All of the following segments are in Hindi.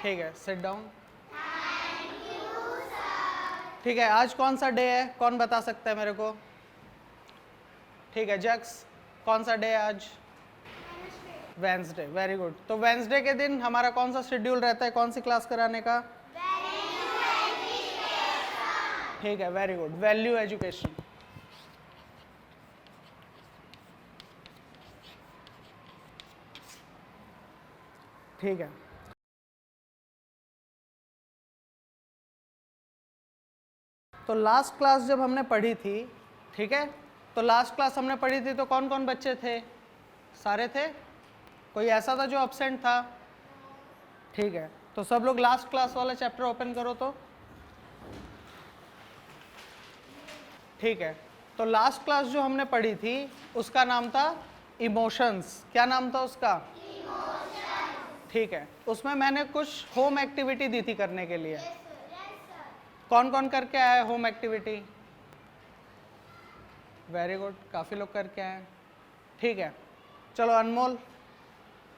ठीक है, सिट डाउन। ठीक है, आज कौन सा डे है, कौन बता सकता है मेरे को? ठीक है जक्स, कौन सा डे है आज? Wednesday, very good. तो वेंसडे के दिन हमारा कौन सा शेड्यूल रहता है, कौन सी क्लास कराने का? ठीक है, वेरी गुड, वैल्यू एजुकेशन। ठीक है, तो लास्ट क्लास जब हमने पढ़ी थी, ठीक है, तो लास्ट क्लास हमने पढ़ी थी तो कौन कौन बच्चे थे? सारे थे? कोई ऐसा था जो अब्सेंट था? ठीक है, तो सब लोग लास्ट क्लास वाला चैप्टर ओपन करो तो। ठीक है, तो लास्ट क्लास जो हमने पढ़ी थी उसका नाम था इमोशंस। क्या नाम था उसका? ठीक है, उसमें मैंने कुछ होम एक्टिविटी दी थी करने के लिए। कौन कौन करके आया है होम एक्टिविटी? वेरी गुड, काफ़ी लोग करके आए हैं। ठीक है, चलो अनमोल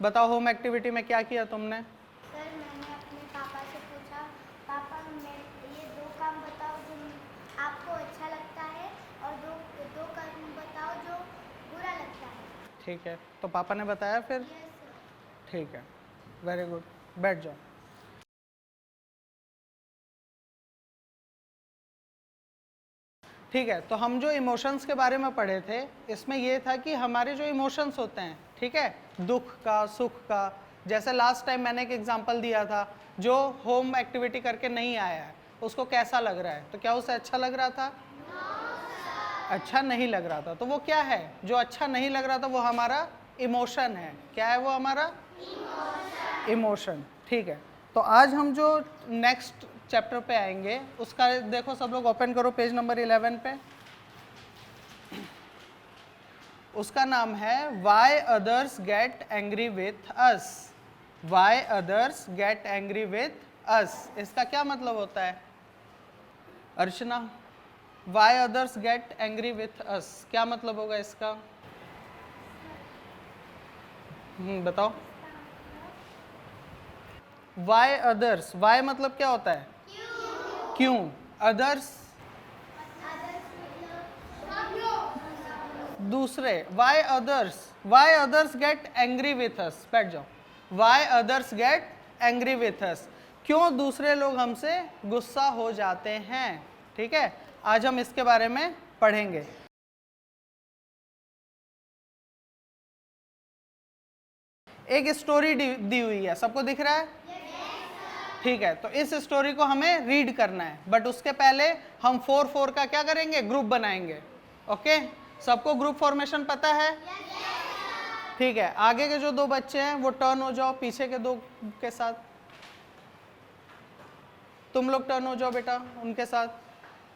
बताओ होम एक्टिविटी में क्या किया तुमने? सर मैंने अपने पापा से पूछा, पापा ये दो काम बताओ जो आपको अच्छा लगता है और दो काम बताओ जो बुरा लगता है। ठीक है, तो पापा ने बताया फिर? Yes sir. ठीक है, वेरी गुड, बैठ जाओ। ठीक है, तो हम जो इमोशंस के बारे में पढ़े थे इसमें ये था कि हमारे जो इमोशंस होते हैं, ठीक है, दुख का, सुख का, जैसे लास्ट टाइम मैंने एक एग्जांपल दिया था, जो होम एक्टिविटी करके नहीं आया है उसको कैसा लग रहा है, तो क्या उसे अच्छा लग रहा था? अच्छा नहीं लग रहा था। तो वो क्या है जो अच्छा नहीं लग रहा था? वो हमारा इमोशन है। क्या है वो हमारा? इमोशन। ठीक है, तो आज हम जो नेक्स्ट चैप्टर पे आएंगे उसका देखो, सब लोग ओपन करो पेज नंबर 11 पे। उसका नाम है why others get angry with us. Why others get angry with us, इसका क्या मतलब होता है Archana? Why others get angry with us, क्या मतलब होगा इसका? बताओ। वाई अदर्स, वाई मतलब क्या होता है? क्यों। अदर्स दूसरे। Why others get angry with us, बैठ जाओ। Why others get angry with us, क्यों दूसरे लोग हमसे गुस्सा हो जाते हैं। ठीक है, आज हम इसके बारे में पढ़ेंगे। एक स्टोरी दी हुई है, सबको दिख रहा है? ठीक है, तो इस स्टोरी को हमें रीड करना है, बट उसके पहले हम 4-4 का क्या करेंगे? ग्रुप बनाएंगे। ओके, सबको ग्रुप फॉर्मेशन पता है? ठीक है, आगे के जो दो बच्चे हैं वो टर्न हो जाओ पीछे के दो के साथ। तुम लोग टर्न हो जाओ बेटा उनके साथ।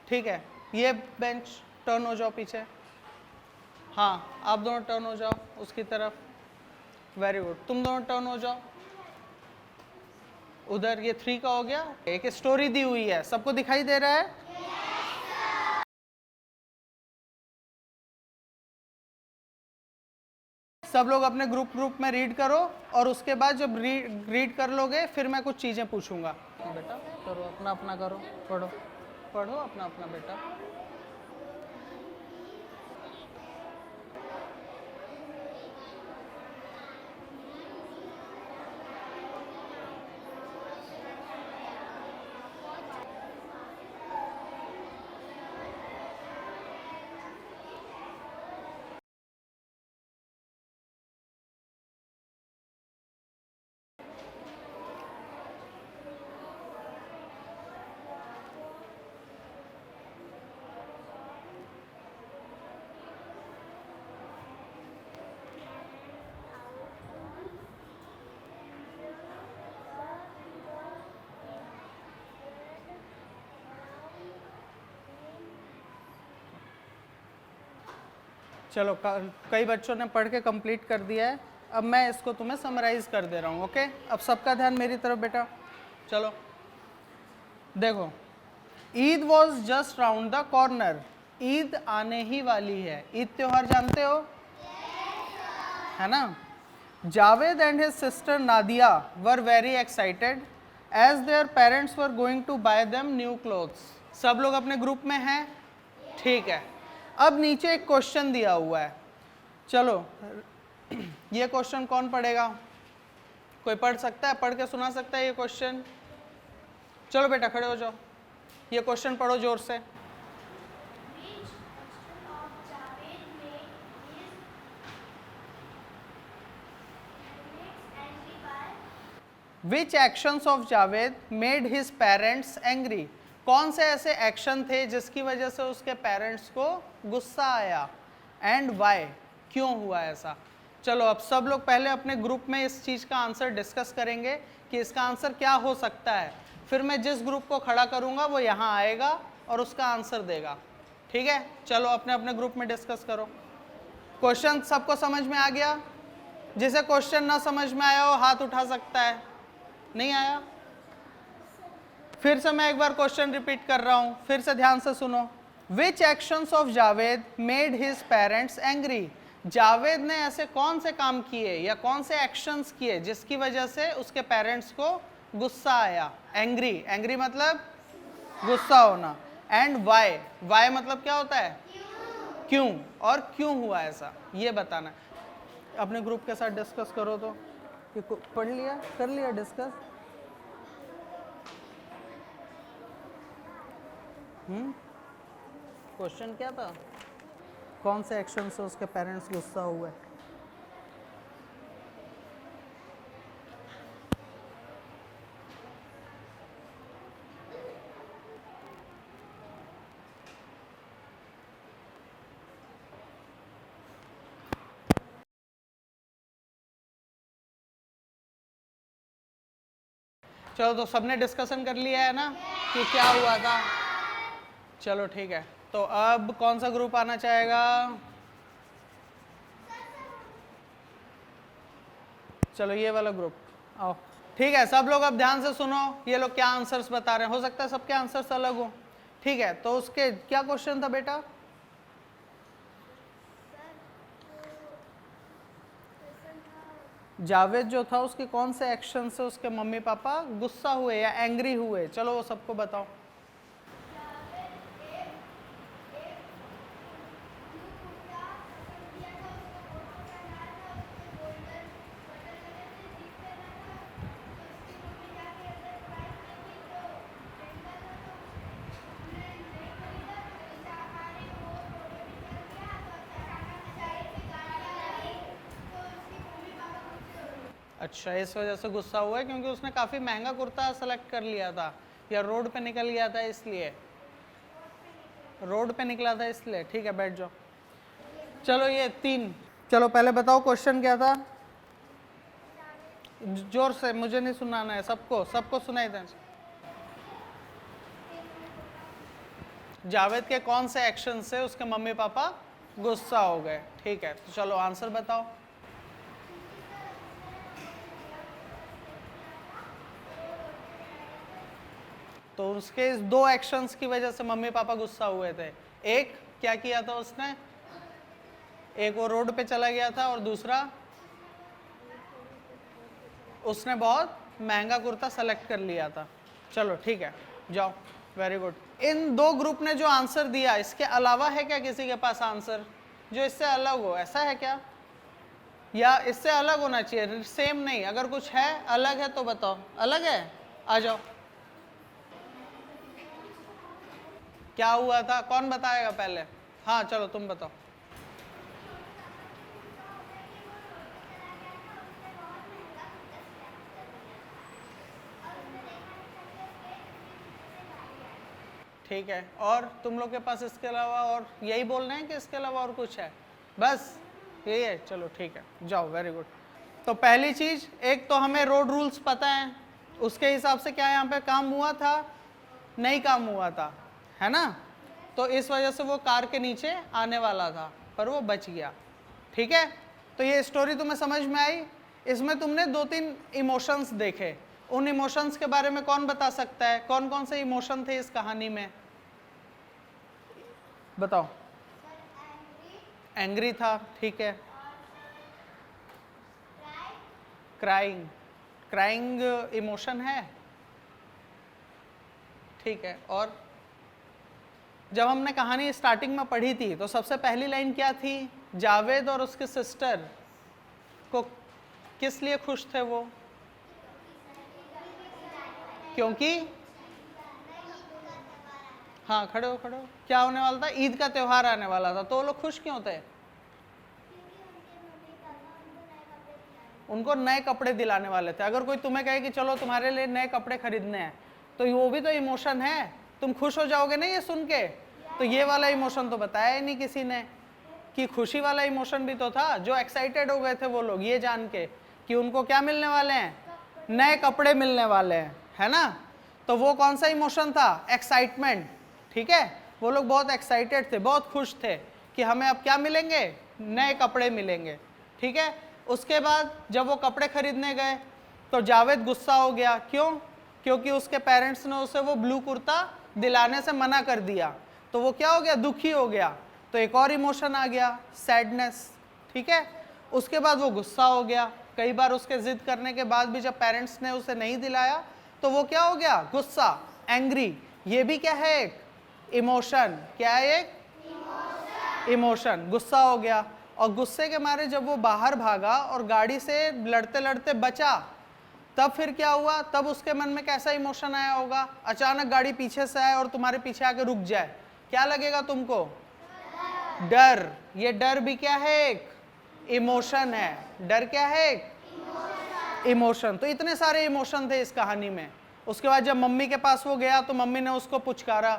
ठीक है, ये बेंच टर्न हो जाओ पीछे। हाँ, आप दोनों टर्न हो जाओ उसकी तरफ। वेरी गुड, तुम दोनों टर्न हो जाओ उधर। ये 3 का हो गया। एक स्टोरी दी हुई है, सबको दिखाई दे रहा है? सब लोग अपने ग्रुप में रीड करो और उसके बाद जब रीड कर लोगे फिर मैं कुछ चीजें पूछूंगा। बेटा करो, अपना अपना करो, पढ़ो पढ़ो अपना अपना बेटा। चलो, कई बच्चों ने पढ़ के कंप्लीट कर दिया है, अब मैं इसको तुम्हें समराइज कर दे रहा हूँ। ओके, अब सबका ध्यान मेरी तरफ बेटा। चलो देखो, Eid was just round the corner. Eid आने ही वाली है। ईद त्योहार जानते हो? है ना? Javed and his sister Nadia were very excited as their parents were going to buy them new clothes. सब लोग अपने ग्रुप में हैं, ठीक है। अब नीचे एक क्वेश्चन दिया हुआ है, चलो ये क्वेश्चन कौन पढ़ेगा? कोई पढ़ सकता है, पढ़ के सुना सकता है ये क्वेश्चन? चलो बेटा खड़े हो जाओ, ये क्वेश्चन पढ़ो जोर से। Which actions of Javed made his parents angry? कौन से ऐसे एक्शन थे जिसकी वजह से उसके पेरेंट्स को गुस्सा आया, एंड वाई, क्यों हुआ ऐसा? चलो अब सब लोग पहले अपने ग्रुप में इस चीज़ का आंसर डिस्कस करेंगे कि इसका आंसर क्या हो सकता है, फिर मैं जिस ग्रुप को खड़ा करूंगा वो यहाँ आएगा और उसका आंसर देगा, ठीक है? चलो अपने अपने ग्रुप में डिस्कस करो। क्वेश्चन सबको समझ में आ गया? जिसे क्वेश्चन ना समझ में आया हो हाथ उठा सकता है। नहीं आया? फिर से मैं एक बार क्वेश्चन रिपीट कर रहा हूं, फिर से ध्यान से सुनो। Which actions of Javed made his parents angry? Javed ने ऐसे कौन से काम किए या कौन से एक्शंस किए जिसकी वजह से उसके पेरेंट्स को गुस्सा आया? एंग्री, एंग्री मतलब गुस्सा होना। एंड वाई, वाई मतलब क्या होता है? क्यों, और क्यों हुआ ऐसा ये बताना। अपने ग्रुप के साथ डिस्कस करो। तो पढ़ लिया, कर लिया डिस्कस? क्वेश्चन क्या था? कौन से एक्शन से उसके पेरेंट्स गुस्सा हुए? चलो तो सबने डिस्कशन कर लिया है ना कि क्या हुआ था? चलो ठीक है, तो अब कौन सा ग्रुप आना चाहेगा? चलो ये वाला ग्रुप आओ, ठीक है। सब लोग अब ध्यान से सुनो, ये लोग क्या आंसर्स बता रहे हैं। हो सकता है सबके आंसर्स अलग हो, ठीक है? तो उसके क्या क्वेश्चन था बेटा? जावेद जो था उसके कौन से एक्शन से उसके मम्मी पापा गुस्सा हुए या एंग्री हुए? चलो वो सबको बताओ। अच्छा, इस वजह से गुस्सा हुआ है क्योंकि उसने काफ़ी महंगा कुर्ता सेलेक्ट कर लिया था, या रोड पे निकल गया था इसलिए? रोड पे निकला था इसलिए, ठीक है बैठ जाओ। चलो ये 3, चलो पहले बताओ क्वेश्चन क्या था? जोर से, मुझे नहीं सुनाना है, सबको सबको सुनाई दे। जावेद के कौन से एक्शन से उसके मम्मी पापा गुस्सा हो गए? ठीक है, तो चलो आंसर बताओ। तो उसके इस 2 एक्शंस की वजह से मम्मी पापा गुस्सा हुए थे। एक क्या किया था उसने? एक वो रोड पे चला गया था, और दूसरा उसने बहुत महंगा कुर्ता सेलेक्ट कर लिया था। चलो ठीक है, जाओ, वेरी गुड। इन 2 ग्रुप ने जो आंसर दिया, इसके अलावा है क्या किसी के पास आंसर जो इससे अलग हो? ऐसा है क्या? या इससे अलग होना चाहिए, सेम नहीं? अगर कुछ है अलग है तो बताओ। अलग है, आ जाओ। क्या हुआ था? कौन बताएगा पहले? हाँ चलो तुम बताओ। ठीक है, और तुम लोग के पास इसके अलावा और यही बोलना है कि इसके अलावा और कुछ है? बस यही है? चलो ठीक है, जाओ, वेरी गुड। तो पहली चीज, एक तो हमें रोड रूल्स पता है, उसके हिसाब से क्या यहाँ पे काम हुआ था? नहीं काम हुआ था, है ना? तो इस वजह से वो कार के नीचे आने वाला था पर वो बच गया, ठीक है? तो ये स्टोरी तुम्हें समझ में आई? इसमें तुमने 2-3 इमोशंस देखे। उन इमोशंस के बारे में कौन बता सकता है? कौन कौन से इमोशन थे इस कहानी में? बताओ। एंग्री था, ठीक है। क्राइंग, क्राइंग इमोशन है? ठीक है। और जब हमने कहानी स्टार्टिंग में पढ़ी थी तो सबसे पहली लाइन क्या थी? जावेद और उसके सिस्टर को किस लिए खुश थे वो? क्योंकि हाँ, खड़े हो खड़े हो। क्या होने वाला था? ईद का त्योहार आने वाला था, तो वो लोग खुश क्यों थे? उनको नए कपड़े दिलाने वाले थे। अगर कोई तुम्हें कहे कि चलो तुम्हारे लिए नए कपड़े खरीदने हैं, तो वो भी तो इमोशन है। तुम खुश हो जाओगे ना ये सुन के? तो ये वाला इमोशन तो बताया ही नहीं किसी ने कि खुशी वाला इमोशन भी तो था। जो एक्साइटेड हो गए थे वो लोग ये जान के कि उनको क्या मिलने वाले हैं? नए कपड़े मिलने वाले हैं, है ना? तो वो कौन सा इमोशन था? एक्साइटमेंट। ठीक है, वो लोग बहुत एक्साइटेड थे, बहुत खुश थे कि हमें अब क्या मिलेंगे? नए कपड़े मिलेंगे। ठीक है। उसके बाद जब वो कपड़े खरीदने गए तो जावेद गुस्सा हो गया। क्यों? क्योंकि उसके पेरेंट्स ने उसे वो ब्लू कुर्ता दिलाने से मना कर दिया। तो वो क्या हो गया? दुखी हो गया। तो एक और इमोशन आ गया, सैडनेस। ठीक है। उसके बाद वो गुस्सा हो गया। कई बार उसके जिद करने के बाद भी जब पेरेंट्स ने उसे नहीं दिलाया तो वो क्या हो गया? गुस्सा, एंग्री। ये भी क्या है? एक इमोशन। क्या है? एक इमोशन। गुस्सा हो गया और गुस्से के मारे जब वो बाहर भागा और गाड़ी से लड़ते लड़ते बचा, तब फिर क्या हुआ? तब उसके मन में कैसा इमोशन आया होगा? अचानक गाड़ी पीछे से आए और तुम्हारे पीछे आके रुक जाए, क्या लगेगा तुमको? डर। ये डर भी क्या है? एक इमोशन है। डर क्या है? एक इमोशन। तो इतने सारे इमोशन थे इस कहानी में। उसके बाद जब मम्मी के पास वो गया तो मम्मी ने उसको पुचकारा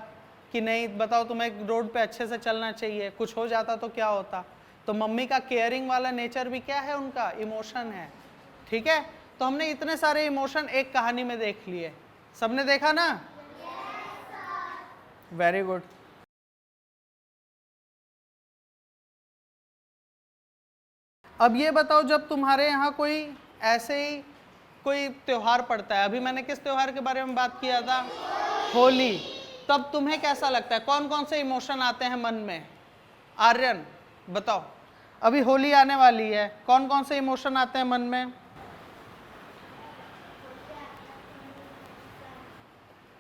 कि नहीं, बताओ तुम्हें रोड पे अच्छे से चलना चाहिए, कुछ हो जाता तो क्या होता? तो मम्मी का केयरिंग वाला नेचर भी क्या है? उनका इमोशन है। ठीक है। तो हमने इतने सारे इमोशन एक कहानी में देख लिए। सबने देखा ना? Very good. अब ये बताओ, जब तुम्हारे यहाँ कोई ऐसे ही कोई त्योहार पड़ता है, अभी मैंने किस त्योहार के बारे में बात किया था? होली। तब तुम्हें कैसा लगता है? कौन कौन से इमोशन आते हैं मन में? आर्यन बताओ, अभी होली आने वाली है, कौन कौन से इमोशन आते हैं मन में?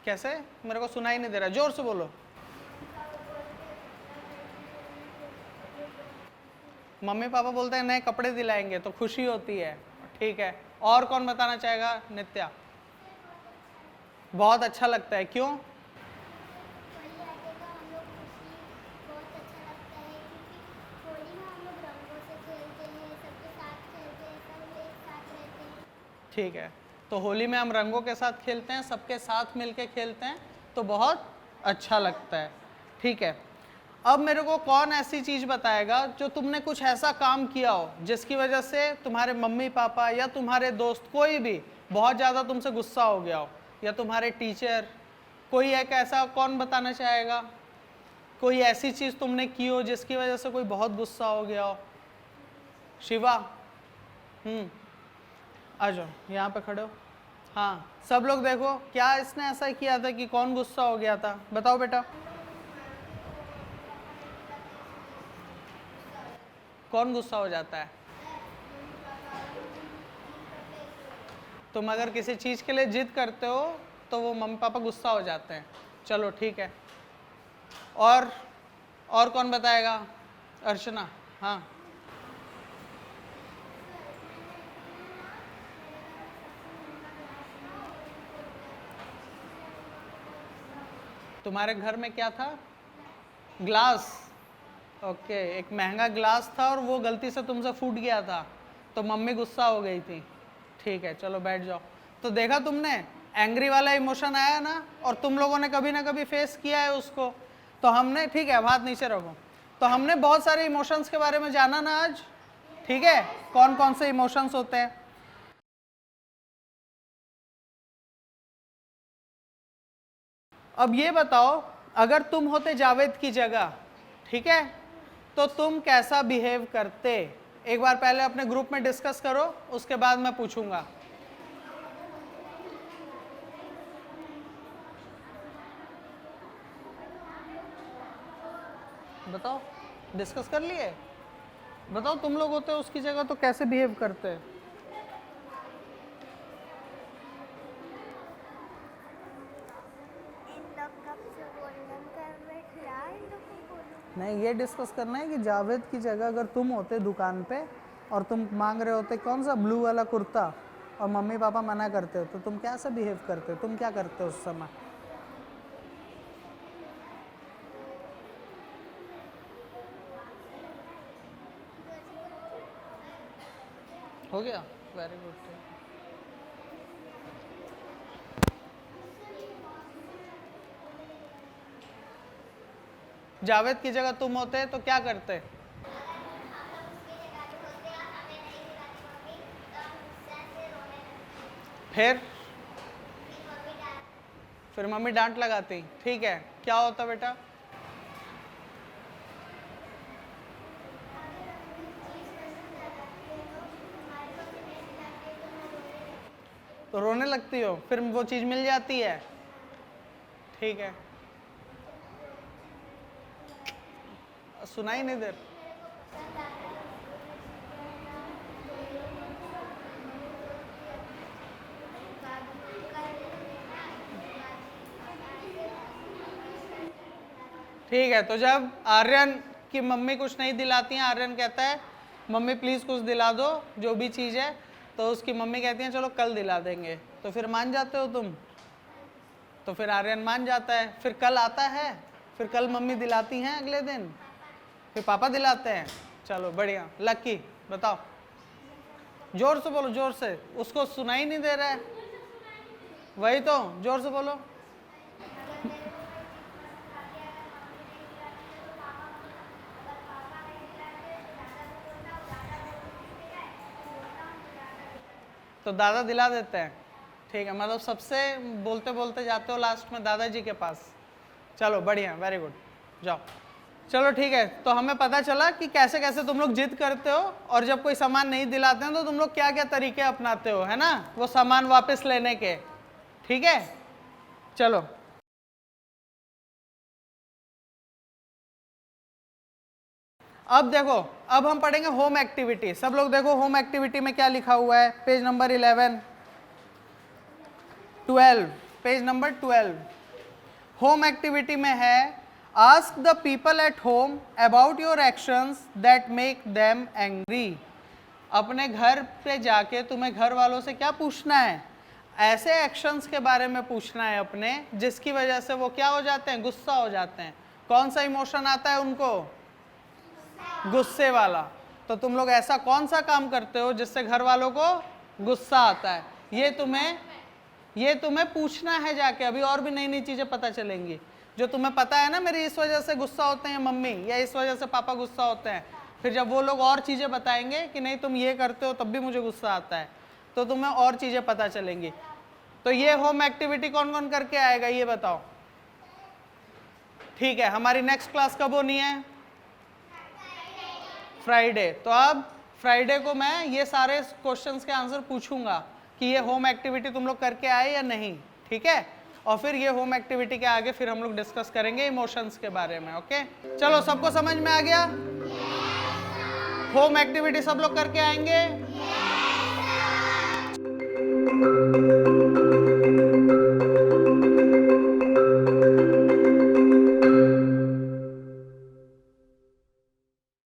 कैसे? मेरे को सुनाई नहीं दे रहा, जोर से बोलो। मम्मी पापा बोलते हैं नए कपड़े दिलाएंगे तो खुशी होती है। ठीक है। और कौन बताना चाहेगा? नित्या। बहुत अच्छा लगता है। क्यों? होली आते तो हम लोग खुशी बहुत अच्छा लगता है, क्योंकि होली में हम लोग रंगों से खेलते हैं, सबके साथ खेलते हैं, सब एक साथ रहते हैं। ठीक है। तो होली में हम रंगों के साथ खेलते हैं, सबके साथ मिलके खेलते हैं, तो बहुत अच्छा लगता है। ठीक है। अब मेरे को कौन ऐसी चीज़ बताएगा जो तुमने कुछ ऐसा काम किया हो जिसकी वजह से तुम्हारे मम्मी पापा या तुम्हारे दोस्त कोई भी बहुत ज़्यादा तुमसे गुस्सा हो गया हो, या तुम्हारे टीचर? कोई एक ऐसा कौन बताना चाहेगा? कोई ऐसी चीज़ तुमने की हो जिसकी वजह से कोई बहुत गुस्सा हो गया हो? शिवा, आ जाओ, यहाँ पे खड़े हो। हाँ, सब लोग देखो, क्या इसने ऐसा किया था कि कौन गुस्सा हो गया था? बताओ बेटा, कौन गुस्सा हो जाता है? तुम अगर किसी चीज़ के लिए जिद करते हो तो वो मम्मी पापा गुस्सा हो जाते हैं। चलो ठीक है। और कौन बताएगा? अर्चना। हाँ, तुम्हारे घर में क्या था? ग्लास। ओके, एक महंगा ग्लास था और वो गलती से तुमसे फूट गया था, तो मम्मी गुस्सा हो गई थी। ठीक है, चलो बैठ जाओ। तो देखा तुमने, एंग्री वाला इमोशन आया ना, और तुम लोगों ने कभी ना कभी फेस किया है उसको। तो हमने, ठीक है, अब हाथ नीचे रखो। तो हमने बहुत सारे इमोशंस के बारे में जाना ना आज। ठीक है, कौन कौन से इमोशंस होते हैं। अब ये बताओ, अगर तुम होते जावेद की जगह, ठीक है, तो तुम कैसा बिहेव करते? एक बार पहले अपने ग्रुप में डिस्कस करो, उसके बाद मैं पूछूंगा। बताओ, डिस्कस कर लिए? बताओ, तुम लोग होते उसकी जगह तो कैसे बिहेव करते? नहीं, ये डिस्कस करना है कि जावेद की जगह अगर तुम होते दुकान पे और तुम मांग रहे होते कौन सा ब्लू वाला कुर्ता और मम्मी पापा मना करते हो तो तुम कैसे बिहेव करते हो, तुम क्या करते हो उस समय? हो गया, वेरी गुड। जावेद की जगह तुम होते तो क्या करते? फिर मम्मी डांट लगाती, ठीक है। क्या होता बेटा? तो रोने लगती हो, फिर वो चीज मिल जाती है, ठीक है। सुनाई नहीं दे। ठीक है, तो जब आर्यन की मम्मी कुछ नहीं दिलाती हैं, आर्यन कहता है मम्मी प्लीज कुछ दिला दो, जो भी चीज है, तो उसकी मम्मी कहती है चलो कल दिला देंगे, तो फिर मान जाते हो तुम? तो फिर आर्यन मान जाता है, फिर कल आता है, फिर कल मम्मी दिलाती हैं, अगले दिन फिर पापा दिलाते हैं। चलो बढ़िया। लकी बताओ, जोर से बोलो, जोर से, उसको सुनाई नहीं दे रहा है। वही तो, जोर से बोलो। तो दादा दिला देते हैं, ठीक है। मतलब सबसे बोलते बोलते जाते हो लास्ट में दादाजी के पास। चलो बढ़िया, वेरी गुड, जाओ। चलो ठीक है, तो हमें पता चला कि कैसे कैसे तुम लोग जिद करते हो और जब कोई सामान नहीं दिलाते हैं तो तुम लोग क्या क्या तरीके अपनाते हो, है ना, वो सामान वापस लेने के, ठीक है। चलो अब देखो, अब हम पढ़ेंगे होम एक्टिविटी। सब लोग देखो होम एक्टिविटी में क्या लिखा हुआ है, page number 12 page number 12। Home activity में है ask the people at home about your actions that make them angry. अपने घर पे जाके तुम्हें घर वालों से क्या पूछना है? ऐसे एक्शंस के बारे में पूछना है अपने जिसकी वजह से वो क्या हो जाते हैं, गुस्सा हो जाते हैं। कौन सा इमोशन आता है उनको? गुस्से वाला। तो तुम लोग ऐसा कौन सा काम करते हो जिससे घर वालों को गुस्सा आता है? ये तुम्हें पूछना है जाके। अभी और भी नई नई चीजें पता चलेंगी जो तुम्हें पता है ना, मेरी इस वजह से गुस्सा होते हैं मम्मी, या इस वजह से पापा गुस्सा होते हैं। फिर जब वो लोग और चीजें बताएंगे कि नहीं तुम ये करते हो तब भी मुझे गुस्सा आता है, तो तुम्हें और चीजें पता चलेंगी। तो ये होम एक्टिविटी कौन कौन करके आएगा ये बताओ? ठीक है, हमारी नेक्स्ट क्लास कब होनी है? फ्राइडे। तो अब फ्राइडे को मैं ये सारे क्वेश्चंस के आंसर पूछूंगा कि ये होम एक्टिविटी तुम लोग करके आए या नहीं, ठीक है। और फिर ये होम एक्टिविटी के आगे फिर हम लोग डिस्कस करेंगे इमोशंस के बारे में, ओके। चलो, सबको समझ में आ गया? होम एक्टिविटी सब लोग करके आएंगे?